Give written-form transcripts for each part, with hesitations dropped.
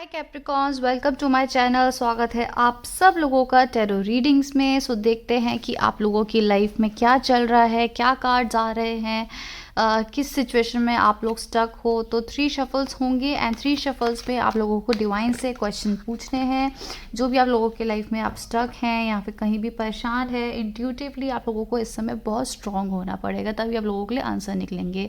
Hi Capricorns, welcome to my channel. स्वागत है आप सब लोगों का टैरो रीडिंग्स में। सो देखते हैं कि आप लोगों की लाइफ में क्या चल रहा है, क्या कार्ड्स आ रहे हैं, किस सिचुएशन में आप लोग स्टक हो। तो 3 शफल्स होंगे एंड 3 शफल्स में आप लोगों को डिवाइन से क्वेश्चन पूछने हैं। जो भी आप लोगों के लाइफ में आप स्टक हैं या फिर कहीं भी परेशान है, इंट्यूटिवली आप लोगों को इस समय बहुत स्ट्रांग होना पड़ेगा, तभी आप लोगों के लिए आंसर निकलेंगे।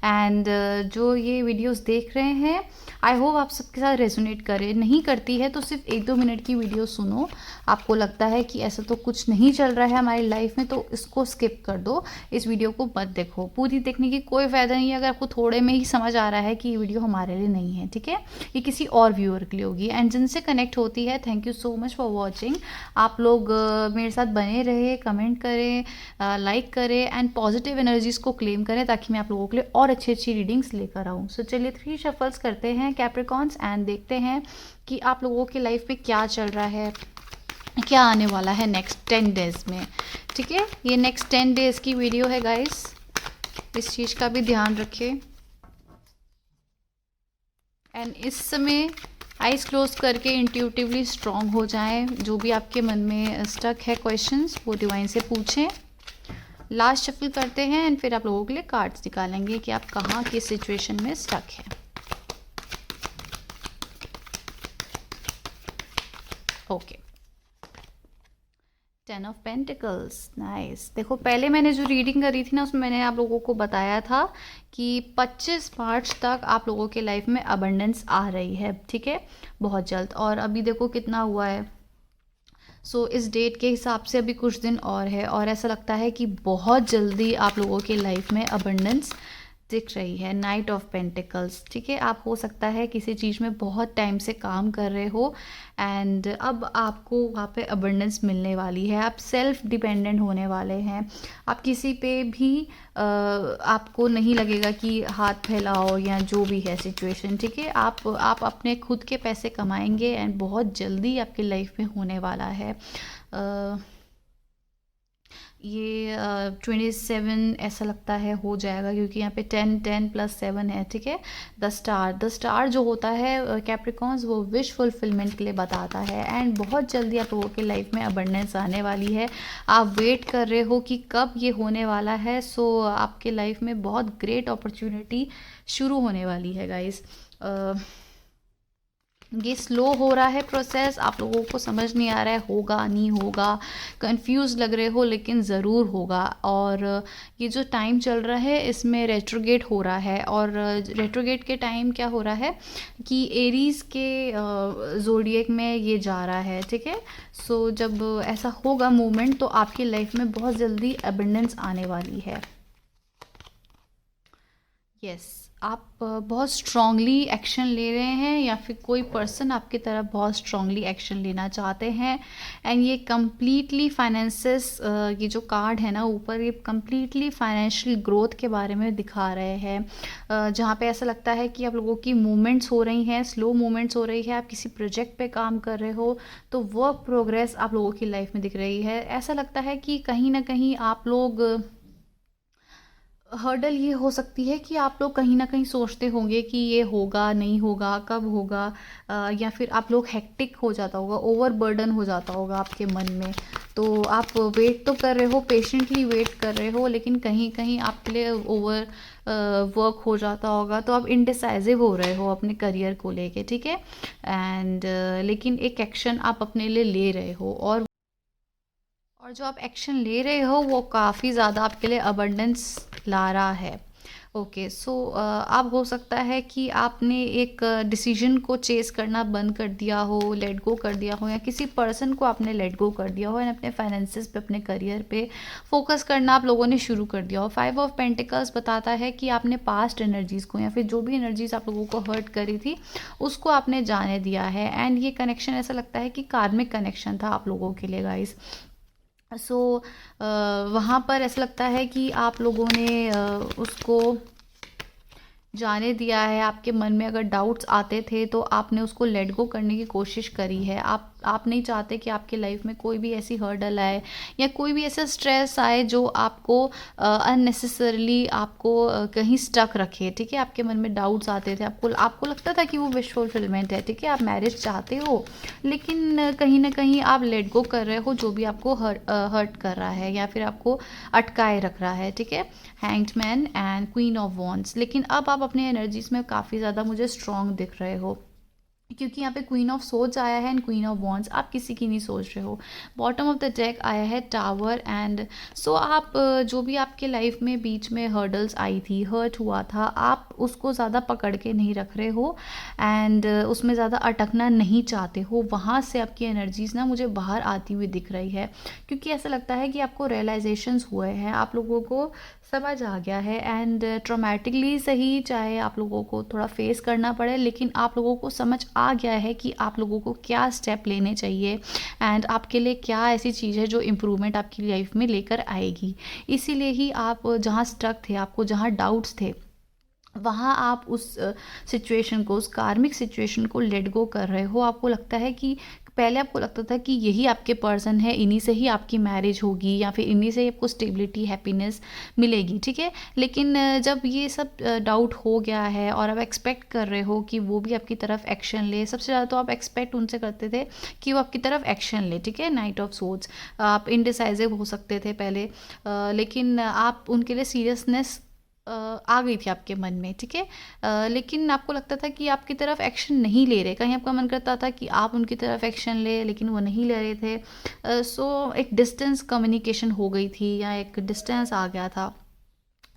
एंड जो ये वीडियोस देख रहे हैं, आई होप आप सबके साथ रेजोनेट करे। नहीं करती है तो सिर्फ 1-2 मिनट की वीडियो सुनो। आपको लगता है कि ऐसा तो कुछ नहीं चल रहा है हमारी लाइफ में, तो इसको स्किप कर दो, इस वीडियो को मत देखो। पूरी देखने की कोई फ़ायदा नहीं है अगर आपको थोड़े में ही समझ आ रहा है कि ये वीडियो हमारे लिए नहीं है, ठीक है। ये किसी और व्यूअर के लिए होगी। एंड जिनसे कनेक्ट होती है, thank you so much for watching. आप लोग मेरे साथ बने रहे, कमेंट करें, लाइक करें एंड पॉजिटिव एनर्जीज़ को क्लेम करें, ताकि मैं आप लोगों के लिए और अच्छी अच्छी रीडिंग्स लेकर आऊँ। सो चलिए 3 शफल्स करते हैं कैप्रिकॉन्स एंड देखते हैं कि आप लोगों की लाइफ में क्या चल रहा है, क्या आने वाला है नेक्स्ट 10 डेज़ में, ठीक है। ये नेक्स्ट 10 डेज़ की वीडियो है गाइस, इस चीज़ का भी ध्यान रखें। एंड इस समय आइज़ क्लोज करके इंट्यूटिवली स्ट्रॉन्ग हो जाएं। जो भी आपके मन में स्टक है क्वेश्चंस, वो डिवाइन से पूछें। लास्ट शफल करते हैं एंड फिर आप लोगों के लिए कार्ड्स निकालेंगे कि आप कहाँ किस सिचुएशन में स्टक है। Okay, 10 of pentacles, nice. देखो, पहले मैंने जो रीडिंग करी थी ना, उसमें मैंने आप लोगों को बताया था कि 25 मार्च तक आप लोगों के लाइफ में अबंडेंस आ रही है, ठीक है, बहुत जल्द। और अभी देखो कितना हुआ है। सो इस डेट के हिसाब से अभी कुछ दिन और है, और ऐसा लगता है कि बहुत जल्दी आप लोगों के लाइफ में अबंडेंस दिख रही है। नाइट ऑफ पेंटिकल्स, ठीक है। आप हो सकता है किसी चीज़ में बहुत टाइम से काम कर रहे हो एंड अब आपको वहाँ पे अबंडेंस मिलने वाली है। आप सेल्फ डिपेंडेंट होने वाले हैं। आप किसी पे भी आपको नहीं लगेगा कि हाथ फैलाओ या जो भी है सिचुएशन, ठीक है। आप अपने खुद के पैसे कमाएंगे एंड बहुत जल्दी आपकी लाइफ में होने वाला है। ये 27 ऐसा लगता है हो जाएगा, क्योंकि यहाँ पे 10 + 7 है, ठीक है। द स्टार जो होता है कैप्रिकॉन्स, वो विश फुलफिलमेंट के लिए बताता है। एंड बहुत जल्दी आप लोगों के लाइफ में अबंडेंस आने वाली है। आप वेट कर रहे हो कि कब ये होने वाला है। सो आपके लाइफ में बहुत ग्रेट अपॉर्चुनिटी शुरू होने वाली है गाइस। ये स्लो हो रहा है प्रोसेस, आप लोगों को समझ नहीं आ रहा है होगा नहीं होगा, कंफ्यूज लग रहे हो, लेकिन ज़रूर होगा। और ये जो टाइम चल रहा है, इसमें रेट्रोगेट हो रहा है। और रेट्रोगेट के टाइम क्या हो रहा है कि एरीज़ के ज़ोडिएक में ये जा रहा है, ठीक है। सो जब ऐसा होगा मूवमेंट, तो आपकी लाइफ में बहुत जल्दी अबंडेंस आने वाली है। यस, आप बहुत स्ट्रांगली एक्शन ले रहे हैं, या फिर कोई पर्सन आपकी तरफ बहुत स्ट्रांगली एक्शन लेना चाहते हैं। एंड ये कम्प्लीटली फाइनेंसेस, ये जो कार्ड है ना ऊपर, ये कम्प्लीटली फाइनेंशियल ग्रोथ के बारे में दिखा रहे हैं। जहाँ पे ऐसा लगता है कि आप लोगों की मूवमेंट्स हो रही हैं, स्लो मूवमेंट्स हो रही है। आप किसी प्रोजेक्ट पे काम कर रहे हो तो वर्क प्रोग्रेस आप लोगों की लाइफ में दिख रही है। ऐसा लगता है कि कहीं ना कहीं आप लोग, हर्डल ये हो सकती है कि आप लोग कहीं ना कहीं सोचते होंगे कि ये होगा नहीं होगा, कब होगा, या फिर आप लोग हेक्टिक हो जाता होगा, ओवर बर्डन हो जाता होगा आपके मन में। तो आप वेट तो कर रहे हो, पेशेंटली वेट कर रहे हो, लेकिन कहीं कहीं आपके लिए ओवर वर्क हो जाता होगा। तो आप इनडिसाइजिव हो रहे हो अपने करियर को लेके, ठीक है। एंड लेकिन एक एक्शन आप अपने लिए ले रहे हो, और जो आप एक्शन ले रहे हो वो काफ़ी ज़्यादा आपके लिए अबंडेंस ला रहा है। ओके, सो अब हो सकता है कि आपने एक डिसीजन को चेस करना बंद कर दिया हो, लेट गो कर दिया हो, या किसी पर्सन को आपने लेट गो कर दिया हो एंड अपने फाइनेंसेस पे, अपने करियर पे फोकस करना आप लोगों ने शुरू कर दिया हो। 5 ऑफ पेंटिकल्स बताता है कि आपने पास्ट एनर्जीज़ को, या फिर जो भी एनर्जीज़ आप लोगों को हर्ट करी थी, उसको आपने जाने दिया है। एंड ये कनेक्शन ऐसा लगता है कि कार्मिक कनेक्शन था आप लोगों के लिए गाइस। सो वहाँ पर ऐसा लगता है कि आप लोगों ने उसको जाने दिया है। आपके मन में अगर डाउट्स आते थे तो आपने उसको लेट गो करने की कोशिश करी है। आप नहीं चाहते कि आपकी लाइफ में कोई भी ऐसी हर्डल आए या कोई भी ऐसा स्ट्रेस आए जो आपको अननेसेसरली आपको कहीं स्टक रखे, ठीक है। आपके मन में डाउट्स आते थे, आपको आपको लगता था कि वो विश फुलफिलमेंट है, ठीक है, आप मैरिज चाहते हो, लेकिन कहीं ना कहीं आप लेट गो कर रहे हो जो भी आपको हर्ट कर रहा है या फिर आपको अटकाए रख रहा है, ठीक है। Hanged man and queen of wands. लेकिन अब आप अपने एनर्जीज में काफ़ी ज़्यादा मुझे स्ट्रॉन्ग दिख रहे हो, क्योंकि यहाँ पे क्वीन ऑफ सोर्ड्स आया है एंड क्वीन ऑफ वॉन्ड्स। आप किसी की नहीं सोच रहे हो। बॉटम ऑफ द डेक आया है टावर एंड सो आप जो भी आपके लाइफ में बीच में हर्डल्स आई थी, हर्ट हुआ था, आप उसको ज़्यादा पकड़ के नहीं रख रहे हो एंड उसमें ज़्यादा अटकना नहीं चाहते हो। वहाँ से आपकी एनर्जीज ना मुझे बाहर आती हुई दिख रही है, क्योंकि ऐसा लगता है कि आपको रियलाइजेशंस हुए हैं, आप लोगों को समझ आ गया है एंड ट्रॉमेटिकली सही, चाहे आप लोगों को थोड़ा फेस करना पड़े, लेकिन आप लोगों को समझ आ गया है कि आप लोगों को क्या स्टेप लेने चाहिए एंड आपके लिए क्या ऐसी चीज़ है जो इम्प्रूवमेंट आपकी लाइफ में लेकर आएगी। इसीलिए ही आप जहाँ स्टक थे, आपको जहाँ डाउट्स थे, वहाँ आप उस सिचुएशन को, उस कार्मिक सिचुएशन को लेट गो कर रहे हो। आपको लगता है कि पहले आपको लगता था कि यही आपके पर्सन है, इन्हीं से ही आपकी मैरिज होगी या फिर इन्हीं से ही आपको स्टेबिलिटी, हैप्पीनेस मिलेगी, ठीक है। लेकिन जब ये सब डाउट हो गया है और आप एक्सपेक्ट कर रहे हो कि वो भी आपकी तरफ एक्शन ले, सबसे ज़्यादा तो आप एक्सपेक्ट उनसे करते थे कि वो आपकी तरफ एक्शन ले, ठीक है। नाइट ऑफ सोर्ड्स, आप इनडिसाइजिव हो सकते थे पहले, लेकिन आप उनके लिए सीरियसनेस आ गई थी आपके मन में, ठीक है। लेकिन आपको लगता था कि आपकी तरफ एक्शन नहीं ले रहे, कहीं आपका मन करता था कि आप उनकी तरफ एक्शन ले, लेकिन वो नहीं ले रहे थे। सो एक डिस्टेंस कम्युनिकेशन हो गई थी या एक डिस्टेंस आ गया था।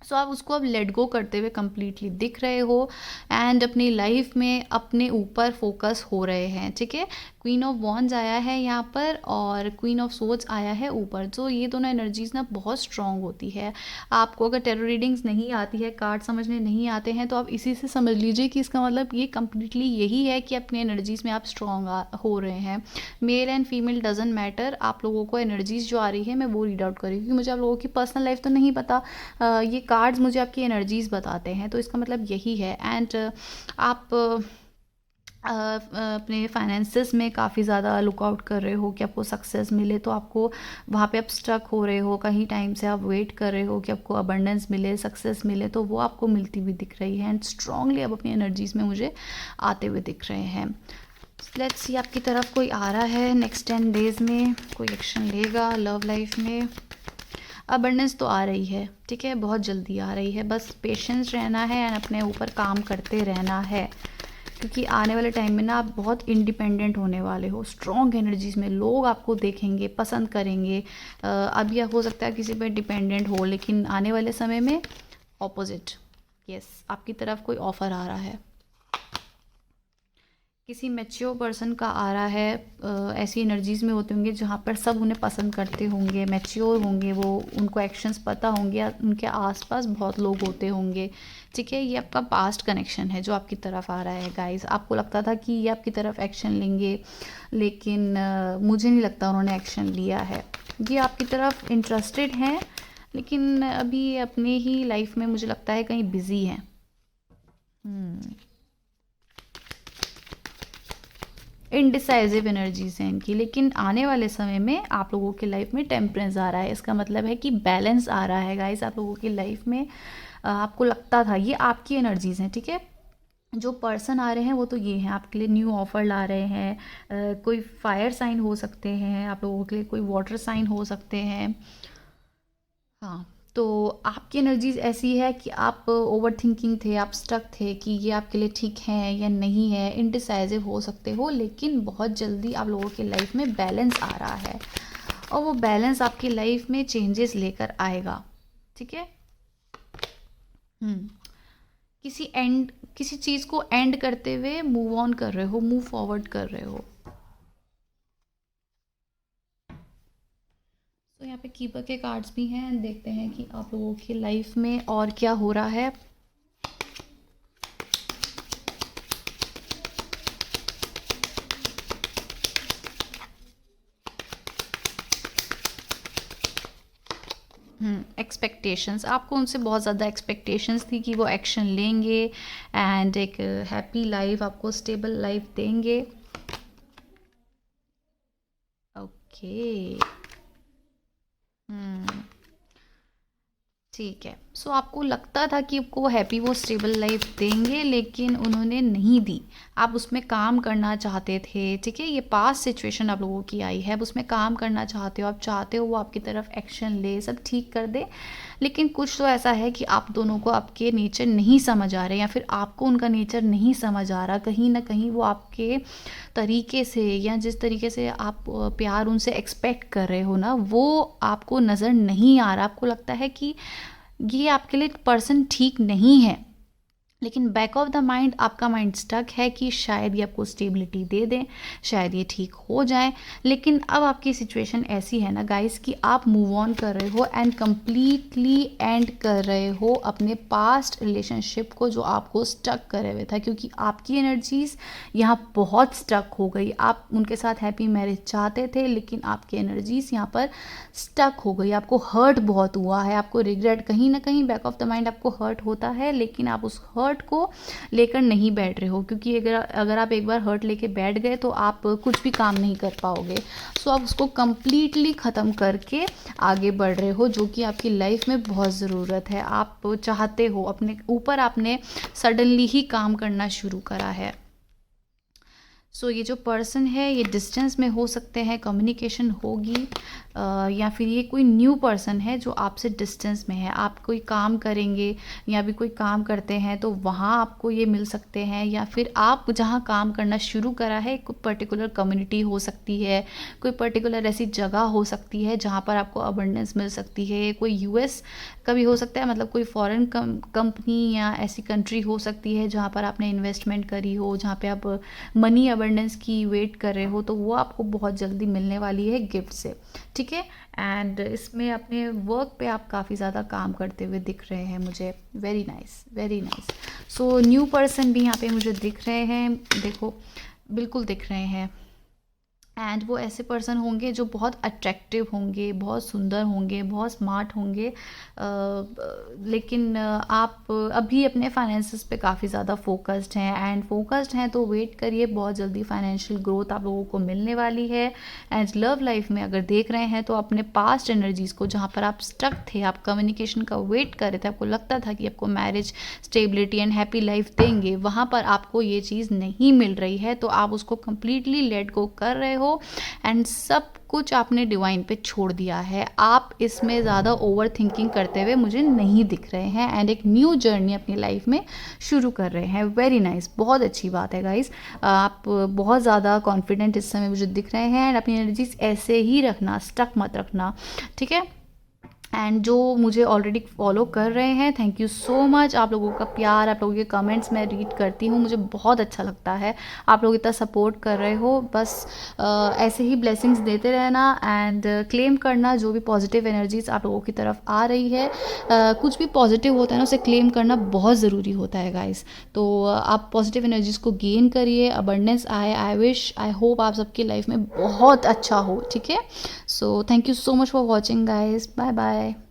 सो आप उसको अब लेट गो करते हुए कंप्लीटली दिख रहे हो एंड अपनी लाइफ में अपने ऊपर फोकस हो रहे हैं, ठीक है। क्वीन ऑफ वॉन्ड्स आया है यहाँ पर और क्वीन ऑफ सोर्ड्स आया है ऊपर। जो ये दोनों एनर्जीज ना बहुत स्ट्रांग होती है। आपको अगर टेरो रीडिंग्स नहीं आती है, कार्ड समझने नहीं आते हैं, तो आप इसी से समझ लीजिए कि इसका मतलब ये कंप्लीटली यही है कि अपनी एनर्जीज में आप स्ट्रांग हो रहे हैं। Male and female doesn't matter, आप लोगों को एनर्जीज जो आ रही है मैं वो रीड आउट कर रही हूँ, क्योंकि मुझे आप लोगों की पर्सनल लाइफ तो नहीं पता। ये कार्ड्स मुझे आपकी एनर्जीज बताते हैं, तो इसका मतलब यही है। एंड आप अपने फाइनेंसेस में काफ़ी ज़्यादा लुकआउट कर रहे हो कि आपको सक्सेस मिले, तो आपको वहाँ पे आप स्टक हो रहे हो, कहीं टाइम से आप वेट कर रहे हो कि आपको अबंडेंस मिले, सक्सेस मिले, तो वो आपको मिलती हुई दिख रही है एंड स्ट्रांगली अब अपनी एनर्जीज में मुझे आते हुए दिख रहे हैं। लेट्स सी आपकी तरफ कोई आ रहा है नेक्स्ट 10 डेज़ में, कोई एक्शन लेगा लव लाइफ में। अबंडेंस तो आ रही है, ठीक है, बहुत जल्दी आ रही है, बस पेशेंस रहना है एंड अपने ऊपर काम करते रहना है, क्योंकि आने वाले टाइम में ना आप बहुत इंडिपेंडेंट होने वाले हो। स्ट्रॉन्ग एनर्जीज में लोग आपको देखेंगे, पसंद करेंगे। अभी हो सकता है किसी पर डिपेंडेंट हो, लेकिन आने वाले समय में ऑपोजिट, यस, आपकी तरफ कोई ऑफ़र आ रहा है। किसी मैच्योर पर्सन का आ रहा है। ऐसी एनर्जीज़ में होते होंगे जहाँ पर सब उन्हें पसंद करते होंगे, मैच्योर होंगे वो, उनको एक्शंस पता होंगे, उनके आसपास बहुत लोग होते होंगे, ठीक है। ये आपका पास्ट कनेक्शन है जो आपकी तरफ आ रहा है गाइस। आपको लगता था कि ये आपकी तरफ एक्शन लेंगे, लेकिन मुझे नहीं लगता उन्होंने एक्शन लिया है। ये आपकी तरफ इंटरेस्टेड हैं, लेकिन अभी अपने ही लाइफ में मुझे लगता है कहीं बिजी हैं। इनडिसाइजिव एनर्जीज हैं इनकी, लेकिन आने वाले समय में आप लोगों की लाइफ में टेम्परेंस आ रहा है। इसका मतलब है कि बैलेंस आ रहा है गाइस आप लोगों की लाइफ में। आपको लगता था, ये आपकी एनर्जीज हैं, ठीक है। जो पर्सन आ रहे हैं वो तो ये हैं, आपके लिए न्यू ऑफर ला रहे हैं। कोई फायर साइन हो सकते हैं आप लोगों के लिए, कोई वाटर साइन हो सकते हैं। हाँ, तो आपकी एनर्जीज ऐसी है कि आप ओवर थिंकिंग थे, आप स्टक थे कि ये आपके लिए ठीक है या नहीं है, इनडिसाइजिव हो सकते हो, लेकिन बहुत जल्दी आप लोगों की लाइफ में बैलेंस आ रहा है और वो बैलेंस आपकी लाइफ में चेंजेस लेकर आएगा, ठीक है। किसी चीज़ को एंड करते हुए मूव ऑन कर रहे हो, मूव फॉरवर्ड कर रहे हो। तो यहाँ पे कीपर के कार्ड्स भी हैं, देखते हैं कि आप लोगों की लाइफ में और क्या हो रहा है। एक्सपेक्टेशंस, आपको उनसे बहुत ज़्यादा एक्सपेक्टेशंस थी कि वो एक्शन लेंगे एंड एक हैप्पी लाइफ, आपको स्टेबल लाइफ देंगे। ओके। हम्म ठीक है। सो आपको लगता था कि आपको वो हैप्पी, वो स्टेबल लाइफ देंगे, लेकिन उन्होंने नहीं दी। आप उसमें काम करना चाहते थे, ठीक है, ये पास्ट सिचुएशन आप लोगों की आई है, अब उसमें काम करना चाहते हो, आप चाहते हो वो आपकी तरफ एक्शन ले, सब ठीक कर दे। लेकिन कुछ तो ऐसा है कि आप दोनों को आपके नेचर नहीं समझ आ रहे, या फिर आपको उनका नेचर नहीं समझ आ रहा। कहीं ना कहीं वो आपके तरीके से, या जिस तरीके से आप प्यार उनसे एक्सपेक्ट कर रहे हो ना, वो आपको नज़र नहीं आ रहा। आपको लगता है कि ये आपके लिए पर्सन ठीक नहीं है, लेकिन बैक ऑफ द माइंड आपका माइंड स्टक है कि शायद ये आपको स्टेबिलिटी दे दें, शायद ये ठीक हो जाए। लेकिन अब आपकी सिचुएशन ऐसी है ना गाइस कि आप मूव ऑन कर रहे हो एंड कंप्लीटली एंड कर रहे हो अपने पास्ट रिलेशनशिप को, जो आपको स्टक करे हुए था, क्योंकि आपकी एनर्जीज यहाँ बहुत स्टक हो गई। आप उनके साथ हैप्पी मैरिज चाहते थे, लेकिन आपकी एनर्जीज यहाँ पर स्टक हो गई। आपको हर्ट बहुत हुआ है, आपको रिग्रेट, कहीं ना कहीं बैक ऑफ द माइंड आपको हर्ट होता है, लेकिन आप उस हर्ट को लेकर नहीं बैठ रहे हो, क्योंकि अगर आप एक बार हर्ट लेके बैठ गए तो आप कुछ भी काम नहीं कर पाओगे। सो आप उसको कंप्लीटली ख़त्म करके आगे बढ़ रहे हो, जो कि आपकी लाइफ में बहुत ज़रूरत है। आप चाहते हो, अपने ऊपर आपने सडनली ही काम करना शुरू करा है। सो ये जो पर्सन है ये डिस्टेंस में हो सकते हैं, कम्युनिकेशन होगी, या फिर ये कोई न्यू पर्सन है जो आपसे डिस्टेंस में है। आप कोई काम करेंगे या भी कोई काम करते हैं तो वहाँ आपको ये मिल सकते हैं, या फिर आप जहाँ काम करना शुरू करा है कोई पर्टिकुलर कम्युनिटी हो सकती है, कोई पर्टिकुलर ऐसी जगह हो सकती है जहाँ पर आपको अबंडेंस मिल सकती है। कोई यूएस का भी हो सकता है, मतलब कोई फॉरेन कंपनी या ऐसी कंट्री हो सकती है जहाँ पर आपने इन्वेस्टमेंट करी हो, जहाँ पे आप मनी अबंडेंस की वेट कर रहे हो, तो वो आपको बहुत जल्दी मिलने वाली है गिफ्ट से, ठीक है। एंड इसमें अपने वर्क पे आप काफ़ी ज़्यादा काम करते हुए दिख रहे हैं मुझे। Very nice, very nice. So new person भी यहाँ पे मुझे दिख रहे हैं, देखो बिल्कुल दिख रहे हैं। एंड वो ऐसे पर्सन होंगे जो बहुत अट्रैक्टिव होंगे, बहुत सुंदर होंगे, बहुत स्मार्ट होंगे, लेकिन आप अभी अपने फाइनेंसेस पे काफ़ी ज़्यादा फोकस्ड हैं, एंड फोकस्ड हैं तो वेट करिए, बहुत जल्दी फाइनेंशियल ग्रोथ आप लोगों को मिलने वाली है। एंड लव लाइफ में अगर देख रहे हैं तो अपने पास्ट एनर्जीज़ को, जहाँ पर आप स्टक थे, आप कम्युनिकेशन का वेट कर रहे थे, आपको लगता था कि आपको marriage, stability and happy life देंगे, वहाँ पर आपको ये चीज़ नहीं मिल रही है, तो आप उसको कम्प्लीटली लेट गो कर रहे हो एंड सब कुछ आपने डिवाइन पे छोड़ दिया है। आप इसमें ज़्यादा ओवर थिंकिंग करते हुए मुझे नहीं दिख रहे हैं, एंड एक न्यू जर्नी अपनी लाइफ में शुरू कर रहे हैं। वेरी नाइस, बहुत अच्छी बात है गाइस। आप बहुत ज़्यादा कॉन्फिडेंट इस समय मुझे दिख रहे हैं, एंड अपनी एनर्जीज ऐसे ही रखना, स्टक मत रखना, ठीक है। एंड जो मुझे ऑलरेडी फॉलो कर रहे हैं, थैंक यू सो मच। आप लोगों का प्यार, आप लोगों के कमेंट्स मैं रीड करती हूँ, मुझे बहुत अच्छा लगता है। आप लोग इतना सपोर्ट कर रहे हो, बस ऐसे ही ब्लेसिंग्स देते रहना एंड क्लेम करना जो भी पॉजिटिव एनर्जीज आप लोगों की तरफ आ रही है। कुछ भी पॉजिटिव होता है ना, उसे क्लेम करना बहुत ज़रूरी होता है गाइस। तो आप पॉजिटिव एनर्जीज को गेन करिए, अबंडेंस आए। आई विश, आई होप आप सबकी लाइफ में बहुत अच्छा हो, ठीक है। So thank you so much for watching guys. Bye bye.